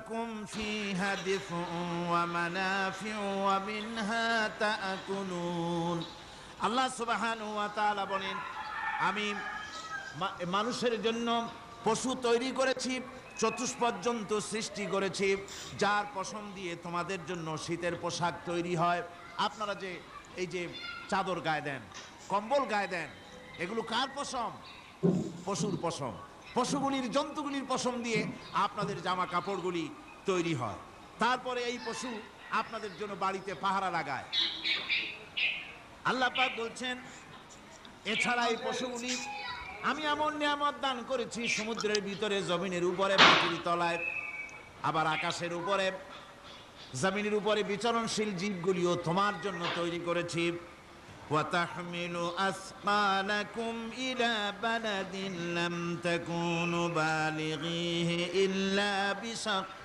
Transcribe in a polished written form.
لكم فيها دفء ومنافع ومنها تأكلون আল্লাহ সুবহানাহু ওয়া তাআলা বলেন, আমি মানুষের জন্য পশু তৈরি করেছি, চতুষ্পর্যন্ত সৃষ্টি করেছি, যার পশম দিয়ে তোমাদের জন্য শীতের পোশাক তৈরি হয়। আপনারা যে এই যে চাদর গায়ে দেন, কম্বল গায়ে দেন, এগুলো কার পশম? পশুর পশম। পশুগুলির, জন্তুগুলির পশম দিয়ে আপনাদের জামা কাপড়গুলি তৈরি হয়। তারপরে এই পশু আপনাদের জন্য বাড়িতে পাহারা লাগায়। আল্লাহ পাক বলছেন, এছাড়া এই পশুগুলি আমি এমন নিয়ামত দান করেছি, সমুদ্রের ভিতরে, জমিনের উপরে, মাটির তলায়, আবার আকাশের উপরে, জমিনের উপরে বিচরণশীল জীবগুলিও তোমার জন্য তৈরি করেছি। وَتَحْمِلُ أَثْقَالَكُمْ إِلَى بَلَدٍ لَّمْ تَكُونُوا بَالِغِيهِ إِلَّا بِشَقِّ